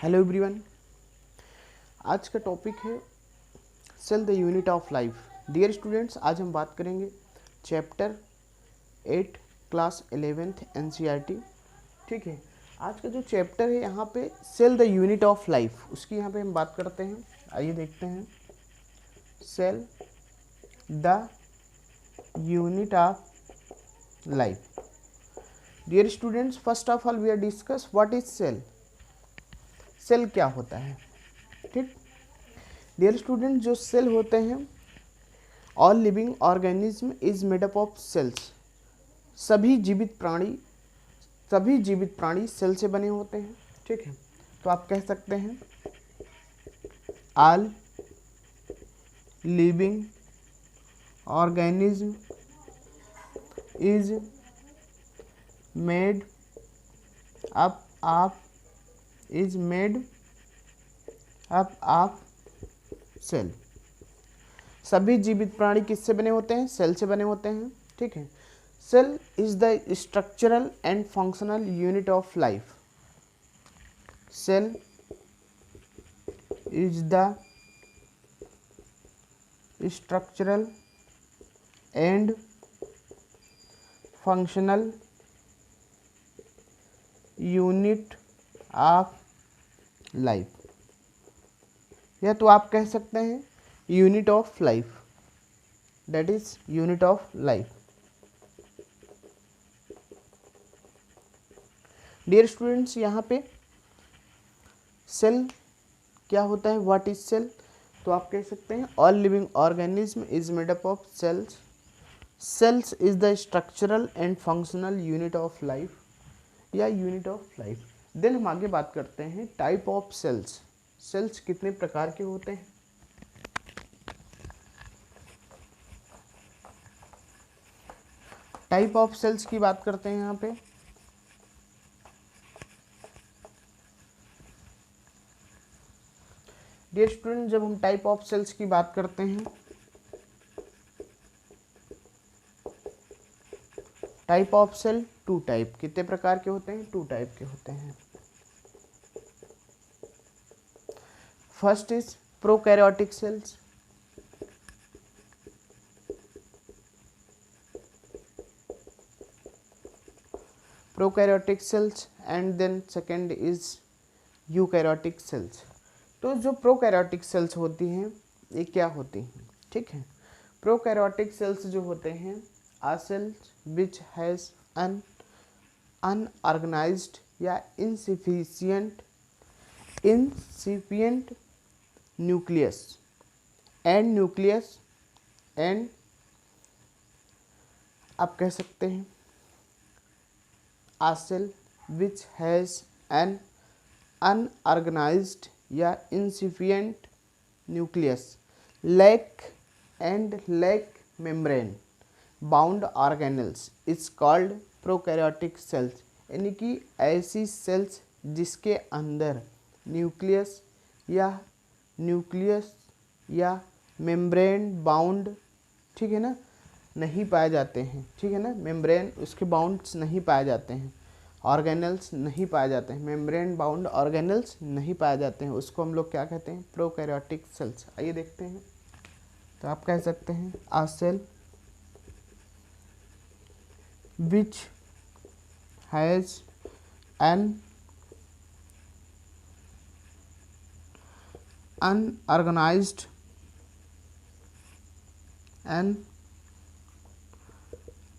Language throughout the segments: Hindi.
Hello everyone. आज का टॉपिक है cell the unit of life. Dear students, आज हम बात करेंगे चैप्टर 8 क्लास 11th एनसीईआरटी। ठीक है, आज का जो चैप्टर है यहाँ पे cell the unit of life, उसकी यहाँ पे हम बात करते हैं। आइए देखते हैं। Cell the unit of life. Dear students, first of all we are discuss what is cell. Cell क्या होता है? ठीक डियर स्टूडेंट, जो सेल होते हैं, all living organism is made up of cells. सभी जीवित प्राणी सेल से बने होते हैं। ठीक है, तो आप कह सकते हैं all living organism is made up of cell. सभी जीवित प्राणी किससे बने होते हैं? सेल से बने होते हैं। ठीक है, cell is the structural and functional unit of life. Cell is the structural and functional unit of life, या तो आप कह सकते हैं unit of life, that is unit of life. Dear students, यहाँ पे सेल क्या होता है? What is cell? तो आप कह सकते हैं all living organism is made up of cells. Cells is the structural and functional unit of life, या यूनिट ऑफ लाइफ। देन हम आगे बात करते हैं टाइप ऑफ सेल्स। सेल्स कितने प्रकार के होते हैं? टाइप ऑफ सेल्स की बात करते हैं यहाँ पे। डियर स्टूडेंट, जब हम टाइप ऑफ सेल्स की बात करते हैं, type of cell two type. कितने प्रकार के होते हैं? टू टाइप के होते हैं। First is prokaryotic cells. Prokaryotic cells and then second is eukaryotic cells. तो जो प्रोकैरियोटिक सेल्स होती हैं, ये क्या होती हैं? ठीक है, प्रोकैरियोटिक सेल्स जो होते हैं are cells which has an unorganised या इनसिफिशिएंट न्यूक्लियस एंड आप कह सकते हैं a cell which has an unorganized या insufficient nucleus lack membrane bound organelles is called prokaryotic cells। यानी कि ऐसी सेल्स जिसके अंदर न्यूक्लियस या मेम्ब्रेन बाउंड, ठीक है ना, नहीं पाए जाते हैं। ठीक है ना, मेम्ब्रेन उसके बाउंड्स नहीं पाए जाते हैं, ऑर्गेनल्स नहीं पाए जाते हैं, मेम्ब्रेन बाउंड ऑर्गेनल्स नहीं पाए जाते हैं, उसको हम लोग क्या कहते हैं? Prokaryotic cells. आइए देखते हैं। तो आप कह सकते हैं a cell which has an unorganised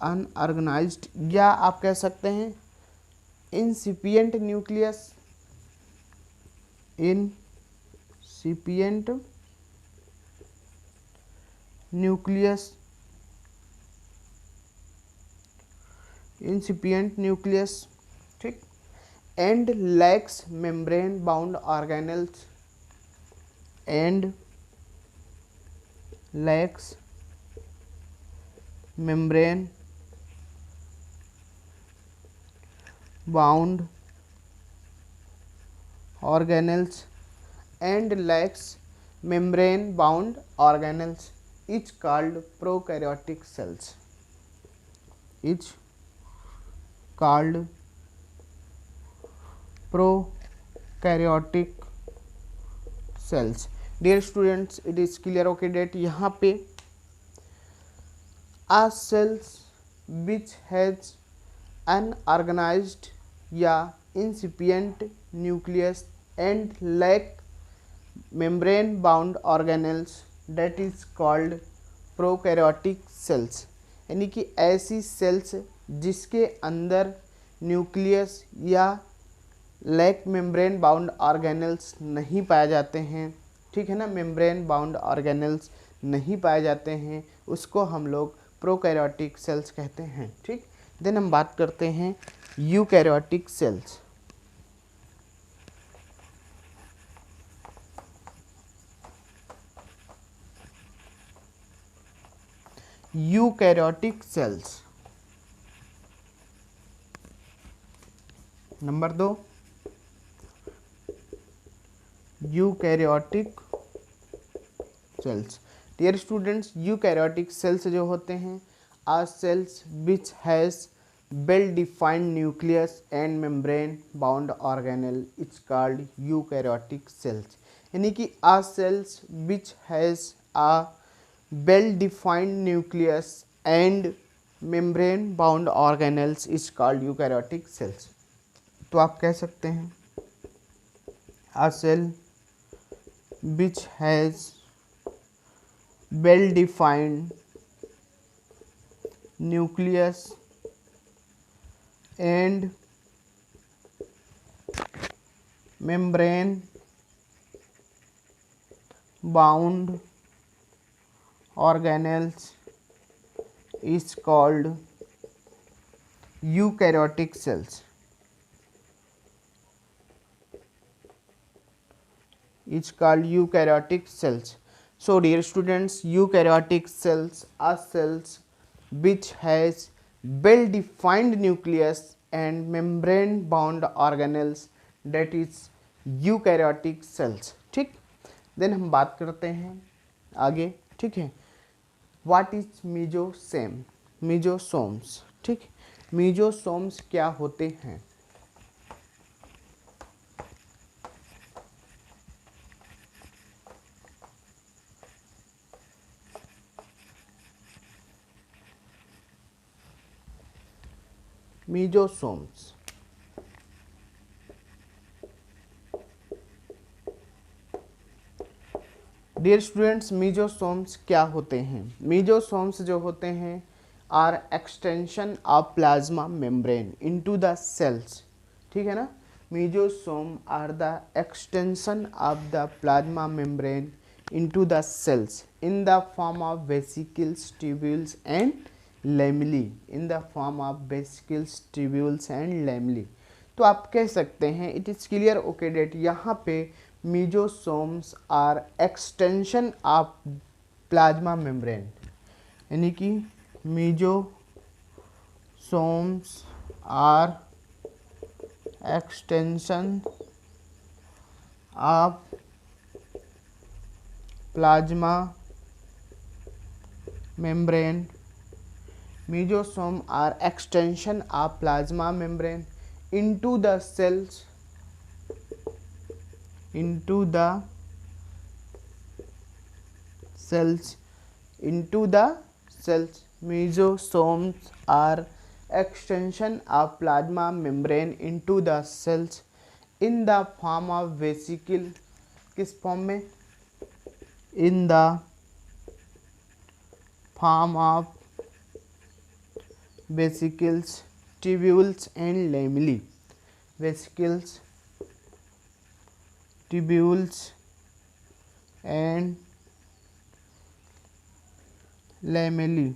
unorganised, या आप कह सकते हैं इनसिपिएंट न्यूक्लियस ठीक, and lacks membrane bound organelles membrane bound organelles and lacks membrane bound organelles is called prokaryotic cells, prokaryotic cells. Dear students, it is clear okay that यहाँ पे a cells which has unorganized या incipient nucleus and lack membrane bound organelles that is called prokaryotic cells. यानी कि ऐसी सेल्स जिसके अंदर न्यूक्लियस या लैक मेम्ब्रेन बाउंड ऑर्गेनल्स नहीं पाए जाते हैं, ठीक है ना, मेम्ब्रेन बाउंड ऑर्गेनल्स नहीं पाए जाते हैं, उसको हम लोग प्रोकैरियोटिक सेल्स कहते हैं. ठीक, देन हम बात करते हैं eukaryotic cells. Eukaryotic cells number 2, eukaryotic cells. Dear students, eukaryotic cells जो होते हैं are cells which has well defined nucleus and membrane bound organelle, it's called eukaryotic cells. यानी कि are cells which has a well defined nucleus and membrane bound organelles is called eukaryotic cells. तो आप कह सकते हैं a cell which has well defined nucleus and membrane bound organelles is called eukaryotic cells. It's called eukaryotic cells. So dear students, eukaryotic cells are cells which has well defined nucleus and membrane bound organelles, that is eukaryotic cells. ठीक, देन हम बात करते हैं आगे. ठीक है, व्हाट इज मीजोसेम, मीजोसोम्स. ठीक, मीजोसोम्स क्या होते हैं. मीजोसोम्स. डियर स्टूडेंट्स, मीजोसोम्स क्या होते हैं. मीजोसोम्स जो होते हैं are extension of plasma membrane into the cells. ठीक है ना, mesosome are the extension of the plasma membrane into the cells in the form of vesicles, tubules and lamellae. In the form of vesicles, tubules and lamellae. तो आप कह सकते हैं it is clear okay that यहाँ पे mesosomes are extension of plasma membrane. यानी कि mesosomes are extension of plasma membrane. Mesosomes are extension of plasma membrane into the cells, into the cells. Mesosomes are extension of plasma membrane into the cells in the form of vesicle. किस फॉर्म में? In the form of vesicles, tubules and lamellae. Vesicles, tubules and lamellae.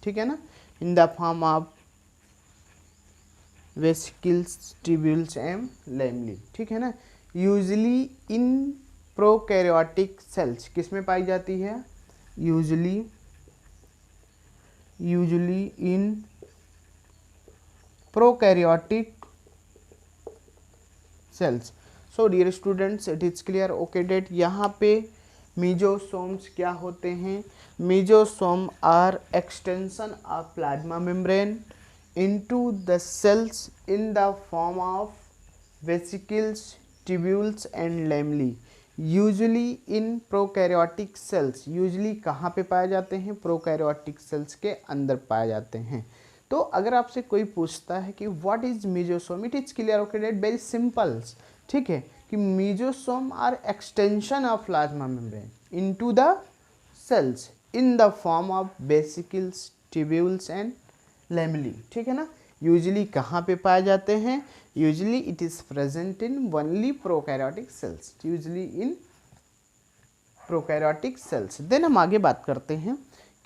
ठीक है ना, in the form of vesicles, tubules and lamellae. ठीक है ना. यूजली इन प्रोकैरियोटिक सेल्स किस में पाई जाती है? Usually in prokaryotic cells. So dear students, it is clear okay that यहाँ पे मीजोसोम्स क्या होते हैं? Mesosome are extension of plasma membrane into the cells in the form of vesicles, tubules and lamella usually in prokaryotic cells, usually कहाँ पे पाए जाते हैं? प्रोकैरियोटिक सेल्स के अंदर पाए जाते हैं। तो अगर आपसे कोई पूछता है कि what is mesosome, it is clear okay that very simple, ठीक है, कि mesosome are extension of plasma membrane into the cells in the form of vesicles, tubules and lamellae, ठीक है ना। यूजली कहाँ पे पाए जाते हैं? Usually it is present in only prokaryotic cells, usually in prokaryotic cells. Then हम आगे बात करते हैं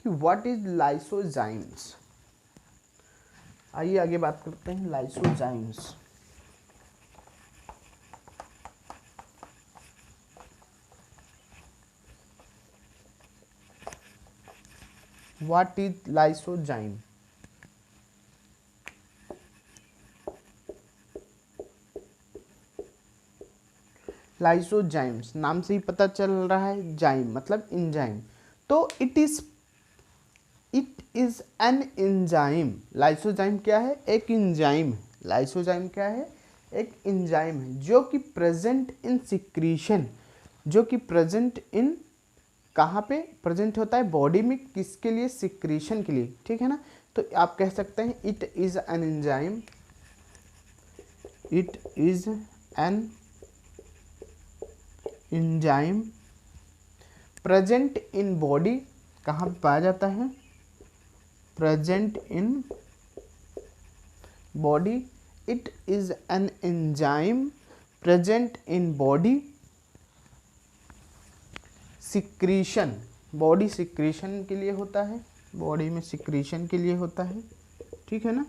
कि व्हाट इज लाइसोजाइम्स। आइए आगे बात करते हैं lysozymes. What is lysozyme? Lysozymes नाम से ही पता चल रहा है, जाइम मतलब इंजाइम, तो it is N enzyme. Lysozyme क्या है? एक इंजाइम। लाइसोजाइम क्या है? एक इंजाइम है जो कि प्रेजेंट इन सिक्रीशन, जो कि प्रेजेंट इन कहाँ पे प्रेजेंट होता है? बॉडी में। किसके लिए? सिक्रीशन के लिए, ठीक है ना। तो आप कह सकते हैं it is an enzyme, it is an enzyme present in body. कहाँ पे पाया जाता है? Present in body. It is an enzyme present in body secretion, body secretion के लिए होता है, बॉडी में सिक्रीशन के लिए होता है, ठीक है ना।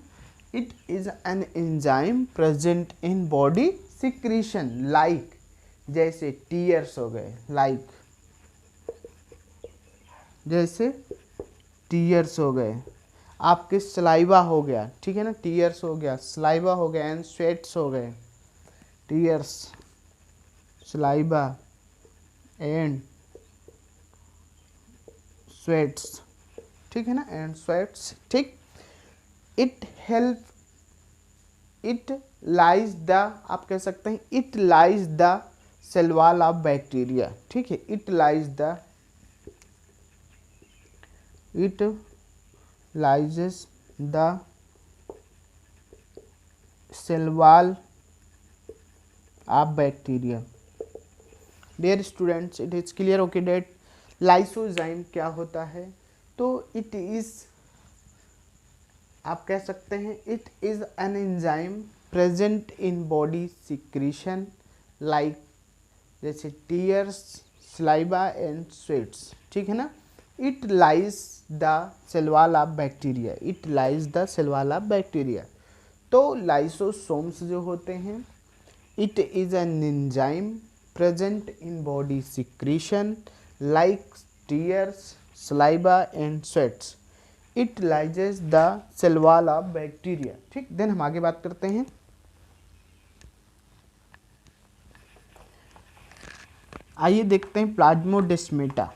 It is an enzyme present in body secretion, like जैसे टीयर्स हो गए, लाइक जैसे टीयर्स हो गए, आपके सलाइवा हो गया, ठीक है ना, टीयर्स हो गया, सलाइवा हो गया एंड स्वेट्स हो गए, टीयर्स, सलाइवा एंड स्वेट्स, ठीक है ना, एंड स्वेट्स, ठीक। It help, it lyse the, आप कह सकते हैं it lyse the cell wall of bacteria, ठीक है, it lyse the, it lyses the cell wall of bacteria. Dear students, it is clear okay that lysozyme क्या होता है? तो इट इज, आप कह सकते हैं it is an enzyme present in body secretion, like जैसे टीयर्स, सलाइवा एंड स्वेट्स, ठीक है ना। It lyse the cell wall of bacteria, it lyse the cell wall of bacteria. तो लाइसोसोम्स जो होते हैं, it is an enzyme present in body secretion like tears, saliva and sweats. It lyses the cell wall of bacteria, ठीक। देन हम आगे बात करते हैं, आइए देखते हैं प्लाज्मोडेस्माटा।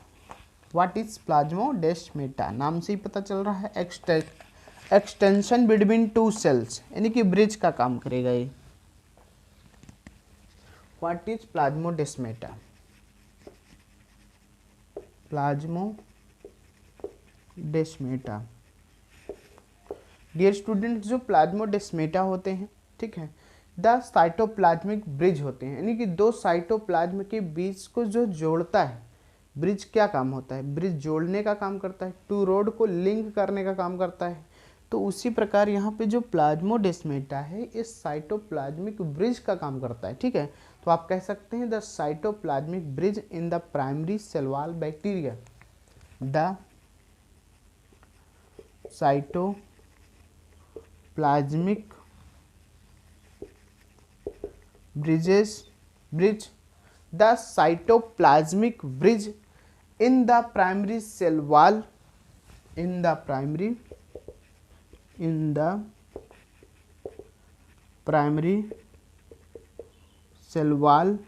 What is plasmodesmata? नाम से ही पता चल रहा है, एक्सटेंशन बिटवीन टू सेल्स, यानी कि ब्रिज का काम करेगा ये। What is plasmodesmata? Plasmodesmata, dear students, जो प्लाज्मोडेस्माटा होते हैं, ठीक है, द साइटोप्लाज्मिक ब्रिज होते हैं, यानी कि दो साइटोप्लाज्म के बीच को जो जोड़ता है। ब्रिज क्या काम होता है? ब्रिज जोड़ने का काम करता है, टू रोड को लिंक करने का काम करता है। तो उसी प्रकार यहाँ पे जो प्लाज्मोडेस्माटा है, इस साइटोप्लाज्मिक ब्रिज का काम करता है, ठीक है। तो आप कह सकते हैं the cytoplasmic bridge in the primary cell wall bacteria, the cytoplasmic bridge, the cytoplasmic bridge in the primary cell wall, in the primary cell wall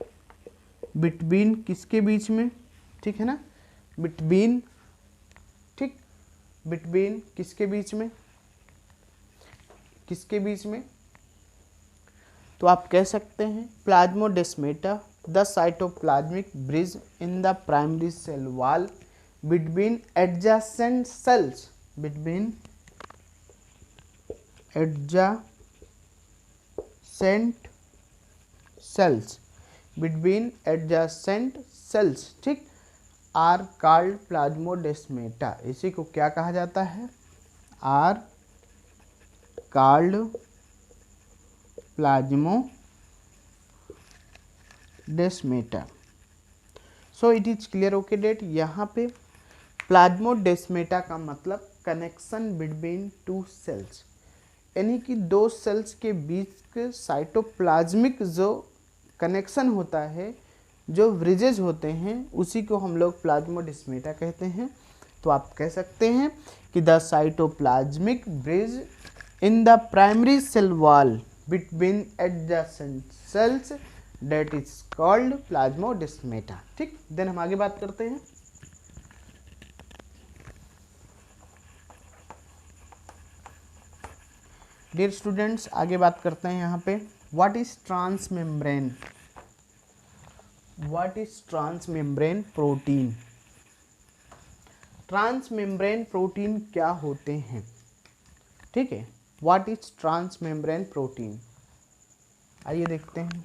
between, किसके बीच में, ठीक है ना, बिटवीन, ठीक, बिटवीन किसके बीच में, किसके बीच में? तो आप कह सकते हैं plasmodesmata the cytoplasmic bridge in the primary cell wall between adjacent cells, between adjacent cells, between adjacent cells, ठीक, आर कॉल्ड प्लाज्मोडेस्मेटा। इसी को क्या कहा जाता है? Are called plasmodesmata. So it is clear okay that. यहाँ पे प्लाज्मोडेस्मेटा का मतलब कनेक्शन बिटवीन टू सेल्स, यानी कि दो सेल्स के बीच के साइटोप्लाज्मिक जो कनेक्शन होता है, जो ब्रिजेज होते हैं, उसी को हम लोग प्लाज्मोडेस्मेटा कहते हैं। तो आप कह सकते हैं कि the cytoplasmic bridge in the primary cell wall between adjacent cells that is called plasmodesmata, ठीक। देन हम आगे बात करते हैं। डियर स्टूडेंट्स, आगे बात करते हैं यहाँ पे what is transmembrane, what is transmembrane protein. Transmembrane protein क्या होते हैं, ठीक है। व्हाट इज ट्रांसमेम्ब्रेन प्रोटीन, आइए देखते हैं।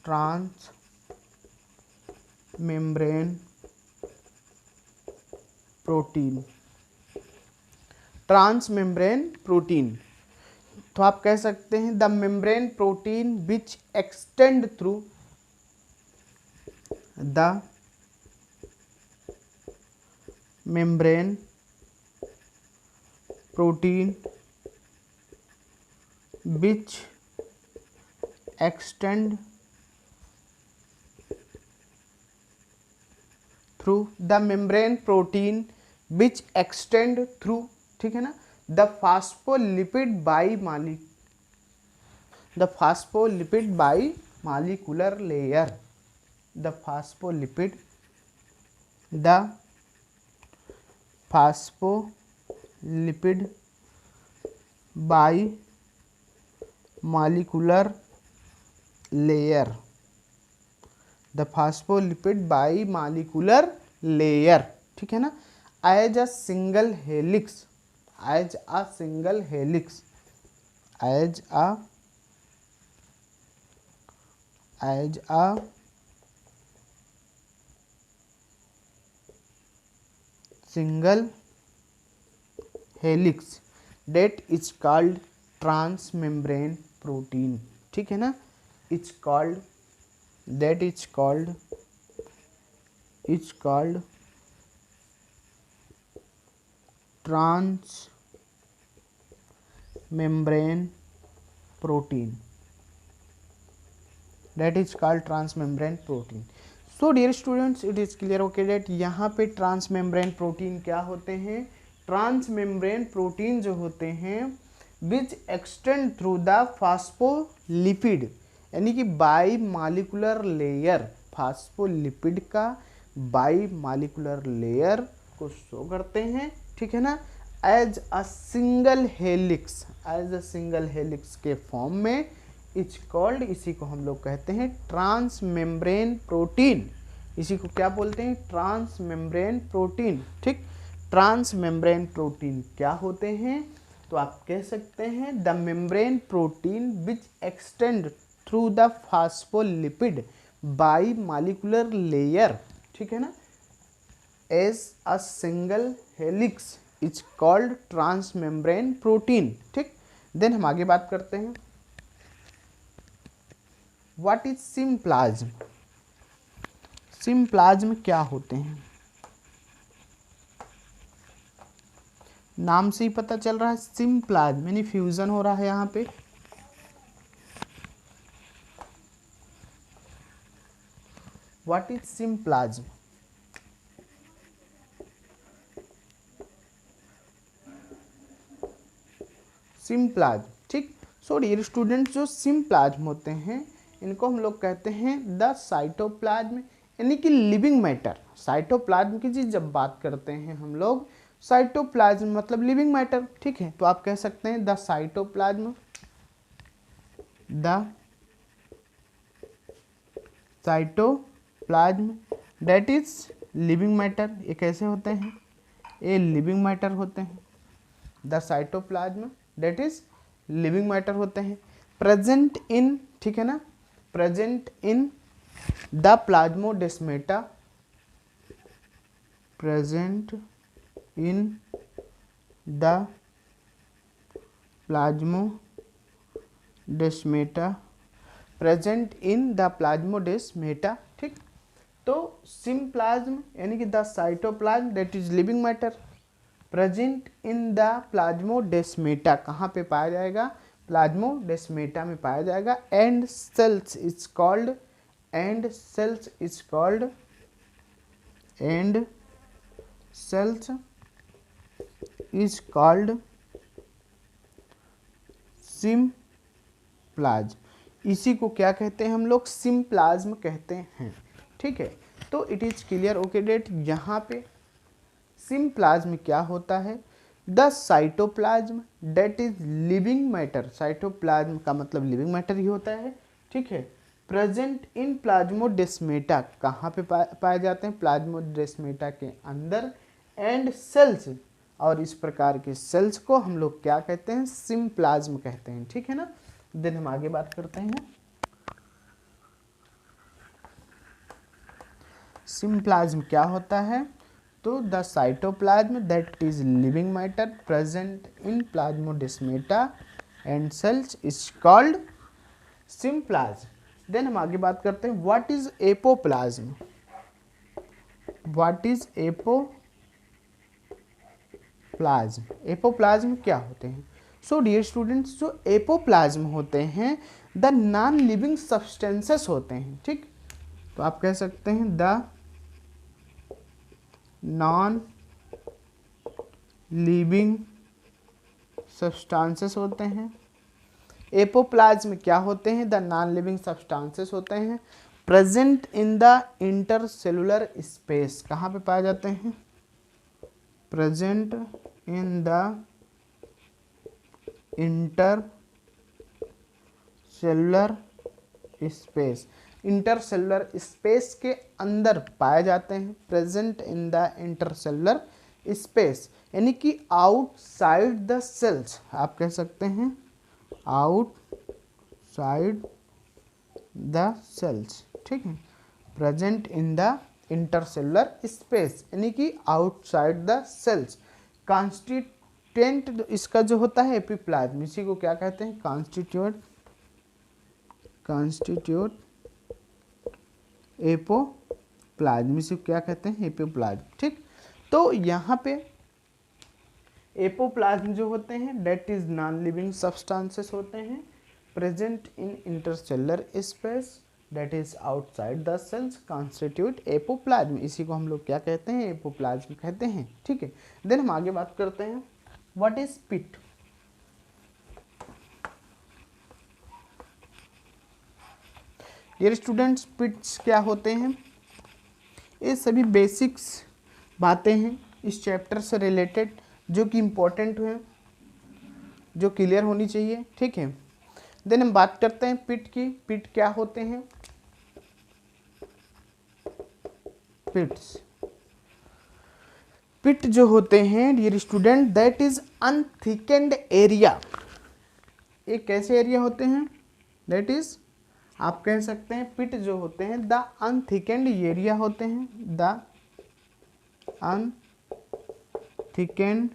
ट्रांसमेम्ब्रेन प्रोटीन, ट्रांसमेम्ब्रेन प्रोटीन, तो आप कह सकते हैं the membrane protein which extend through the membrane protein which extend through the membrane protein which extend through, ठीक है ना, the phospholipid bimolecular layer, the phospholipid bimolecular layer, the phospholipid bimolecular layer, ठीक है ना, as a single helix, as a single helix, as a single helix that is called transmembrane protein, ठीक है ना, it's called, that is called transmembrane protein, that is called transmembrane protein. So dear students, it is clear okay that यहाँ पे ट्रांसमेम्ब्रेन प्रोटीन क्या होते हैं। ट्रांसमेम्ब्रेन प्रोटीन जो होते हैं which extend through the phospholipid, यानी कि बाई मालिकुलर लेयर, फास्फोलिपिड का बाई मालिकुलर लेयर को शो करते हैं, ठीक है ना, as a single helix, as a single helix के फॉर्म में, इट्स कॉल्ड, इसी को हम लोग कहते हैं ट्रांसमेम्ब्रेन प्रोटीन। इसी को क्या बोलते हैं? ट्रांसमेम्ब्रेन प्रोटीन, ठीक। ट्रांसमेम्ब्रेन प्रोटीन क्या होते हैं? तो आप कह सकते हैं the membrane protein which extend through the phospholipid bimolecular layer, ठीक है ना, as a single helix is called transmembrane protein, ठीक। देन हम आगे बात करते हैं व्हाट इज सिम्प्लाज्म। सिम्प्लाज्म क्या होते हैं? नाम से ही पता चल रहा है, सिम्प्लाज्म यानी फ्यूजन हो रहा है यहाँ पे। What is सिम्प्लाज्म? सिम्प्लाज्म, ठीक। सो डियर स्टूडेंट्स, जो सिम्प्लाज्म होते हैं इनको हम लोग कहते हैं द साइटोप्लाज्म, यानी कि लिविंग मैटर। साइटोप्लाज्म की चीज जब बात करते हैं हम लोग, साइटोप्लाज्म मतलब लिविंग मैटर, ठीक है। तो आप कह सकते हैं the cytoplasm the cytoplasm that is living matter. ये कैसे होते हैं? ये लिविंग मैटर होते हैं। The cytoplasm that is living matter होते हैं। प्रेजेंट इन, ठीक है ना, present in the plasmodesmata, present in the plasmodesmata, present in the plasmodesmata. ठीक, तो सिम्प्लाज्म यानी कि the cytoplasm that is living matter present in the plasmodesmata, कहाँ पे पाया जाएगा? प्लाज्मोडेस्मेटा में पाया जाएगा। And cells is called, and cells is called, and cells is called symplasm. इसी को क्या कहते हैं हम लोग? सिम्प्लाज्म कहते हैं। ठीक है, तो it is clear. Okay that, यहाँ पे सिम्प्लाज्म क्या होता है? The cytoplasm that is living matter, cytoplasm का मतलब लिविंग मैटर ही होता है। ठीक है, प्रेजेंट इन प्लाज्मोडेस्मेटा, कहाँ पे पाए जाते हैं? प्लाज्मोडेस्मेटा के अंदर। एंड सेल्स, और इस प्रकार के सेल्स को हम लोग क्या कहते हैं? सिम्प्लाज्म कहते हैं। ठीक है ना, देन हम आगे बात करते हैं। सिम्प्लाज्म क्या होता है? तो the cytoplasm that is living matter present in plasmodesmata and cells is called symplasm. Then हम आगे बात करते हैं, what is apoplasm? What is apoplasm? Apoplasm क्या होते हैं? सो डियर स्टूडेंट्स, जो एपोप्लाज्म होते हैं द नॉन लिविंग सब्सटेंसेस होते हैं। ठीक, तो आप कह सकते हैं द नॉन लिविंग सब्सटेंसेस होते हैं। एपोप्लाज्म क्या होते हैं? द नॉन लिविंग सब्सटेंसेस होते हैं present in the intercellular space, कहाँ पे पाए जाते हैं? Present in the intercellular space, intercellular space के अंदर पाए जाते हैं। Present in the intercellular space यानी कि आउटसाइड द सेल्स, आप कह सकते हैं आउटसाइड द सेल्स। ठीक है, present in the intercellular space यानी कि आउटसाइड द सेल्स। कॉन्स्टिट्यूएंट इसका जो होता है एपिप्लाज्म, इसी को क्या कहते हैं? कॉन्स्टिट्यूट एपोप्लाज्म, इसे क्या कहते हैं? एपोप्लाज्म। ठीक, तो यहाँ पे एपोप्लाज्म जो होते हैं that is non living substances होते हैं present in intercellular space that is outside the cells constitute apoplasm. इसी को हम लोग क्या कहते हैं? एपोप्लाज्म कहते हैं। ठीक है, देन हम आगे बात करते हैं, what is pit? Dear students, pits क्या होते हैं? ये सभी बेसिक्स बातें हैं इस चैप्टर से रिलेटेड जो कि इम्पोर्टेंट हैं, जो क्लियर होनी चाहिए। ठीक है, देन हम बात करते हैं पिट की। पिट क्या होते हैं? पिट्स, पिट जो होते हैं dear student that is unthickened area. ये कैसे एरिया होते हैं? दैट इज, आप कह सकते हैं पिट जो होते हैं द अनथिकेंड एरिया होते हैं, द अनथिकेंड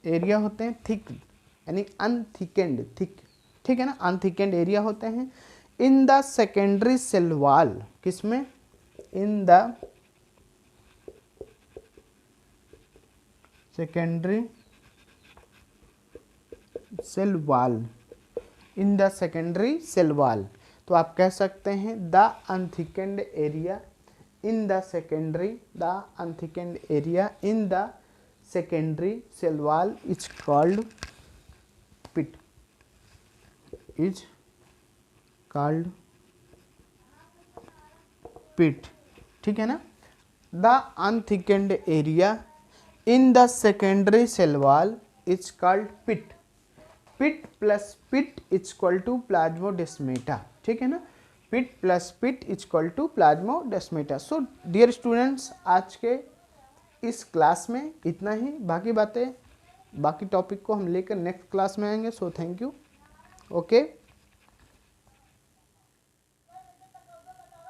एरिया होते हैं। थिक यानी अनथिकेंड, थिक, ठीक है ना, अनथिकेंड एरिया होते हैं in the secondary cell wall. किसमें? In the secondary cell wall, in the secondary cell wall. तो आप कह सकते हैं the unthickened area in the secondary, the unthickened area in the secondary cell wall is called pit, is called pit। ठीक है ना, the unthickened area in the secondary cell wall is called pit, pit plus pit is equal to plasmodesmata, ठीक है ना, pit plus pit is equal to plasmodesmata. So dear students, आज के इस क्लास में इतना ही, बाकी बातें बाकी टॉपिक को हम लेकर नेक्स्ट क्लास में आएंगे। So thank you, okay.